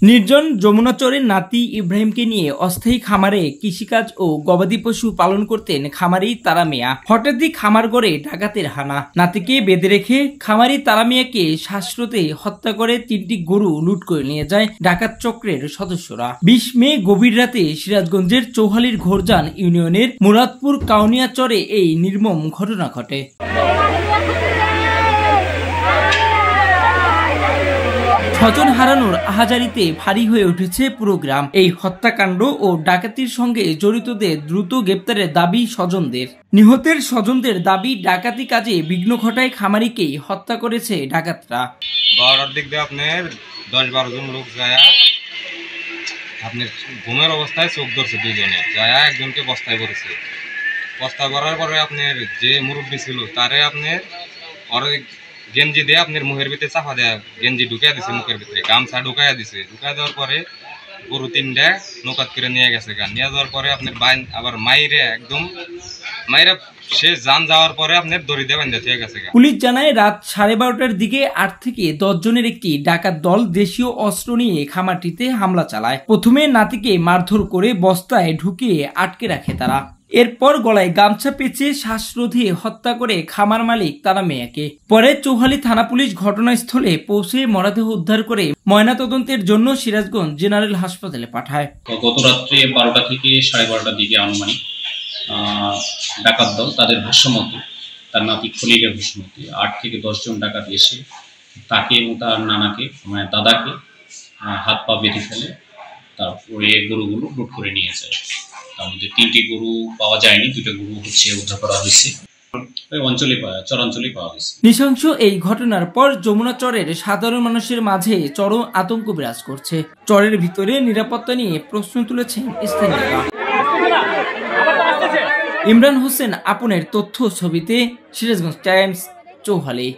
নির্জন যমুনাচরের নাতি ইব্রাহিমকে নিয়ে অস্থায়ী খামারে কৃষিকাজ ও গবাদি পশু পালন করতেন খামারি তারা মিয়া। হঠাৎই খামার গড়ে ডাকাতের হানা। নাতিকে বেঁধে রেখে খামারি তারা মিয়াকে শ্বাসরোধে হত্যা করে 3টি গরু লুট করে নিয়ে যায় ডাকাত চক্রের সদস্যরা। 20 মে গভীর রাতে সিরাজগঞ্জের চৌহালির ঘোরজান ইউনিয়নের মুরাদপুর কাউনিয়া চরে এই নির্মম ঘটনা ঘটে। স্বজন হারানোর আহাজারিতে ভারী হয়ে উঠেছে পুরো গ্রাম। এই হত্যাকাণ্ড ও ডাকাতির সঙ্গে জড়িতদের দ্রুত গ্রেপ্তারের দাবি স্বজনদের। নিহতের স্বজনদের দাবি, ডাকাতি কাজে বিঘ্ন ঘটায় খামারিকেই হত্যা করেছে ডাকাতরা। 12টার দিক দিয়ে আপনার 10-12 জন লোক যায় আপনার ঘুমের অবস্থায় চোখ ধরছে, দুজনে যায় একজনকে বস্তায় করেছে। বস্তায় করার পরে আপনার যে মুরব্বী ছিল তারে আপনার গেঞ্জি দিয়ে আপনার মুখের ভিতরে চাপা দেয়, গেঞ্জি ঢুকাই দিছে মুখের ভিতরে, গামছা ঢুকাই দিছে। ঢুকাই দেওয়ার পরে গরু 3টা নৌকাত করে নিয়ে গেছে। নিয়ে যাওয়ার পরে আপনার বাইন আবার মাইরে একদম মাইরা সে যান যাওয়ার পরে আপনার দড়ি দিয়ে বাঁধা থেকে গেছে। পুলিশ জানায় রাত 12:30টার দিকে 8 থেকে 10 জনের একটি ডাকাত দল দেশীয় অস্ত্র নিয়ে খামারটিতে হামলা চালায়। প্রথমে নাতিকে মারধর করে বস্তায় ঢুকিয়ে আটকে রাখে তারা। এরপর গলায় গামছা পেঁচে শ্বাসরোধে হত্যা করে খামার মালিক তারা মিয়াকে। পরে চৌহালি থানা পুলিশ ঘটনাস্থলে পৌঁছে মরদেহ উদ্ধার করে ময়নাতদন্তের জন্য সিরাজগঞ্জ জেনারেল হাসপাতালে পাঠায়। গত রাত্রে 12টা থেকে 12:30টার দিকে আনুমানিক ডাকাত দল তাদের ভাষ্যমতে, তার নাতি খলিলের ভাষ্যমতে 8 থেকে 10 জন ডাকাত এসে তাকে এবং তার নানাকে মানে দাদাকে হাত পা বেঁধে ফেলে, তারপরে গরুগুলো লুট করে নিয়ে যায়। তার মধ্যে 3টি গরু পাওয়া যায়নি, 2টা গরু উদ্ধার করা হয়েছে। চরাঞ্চলে পাওয়া গেছে। নৃশংস এই ঘটনার পর যমুনা চরের সাধারণ মানুষের মাঝে চরম আতঙ্ক বিরাজ করছে। চরের ভিতরে নিরাপত্তা নিয়ে প্রশ্ন তুলেছেন স্থানীয়রা। ইমরান হোসেন আপনের তথ্য ছবিতে, সিরাজগঞ্জ টাইমস, চৌহালি।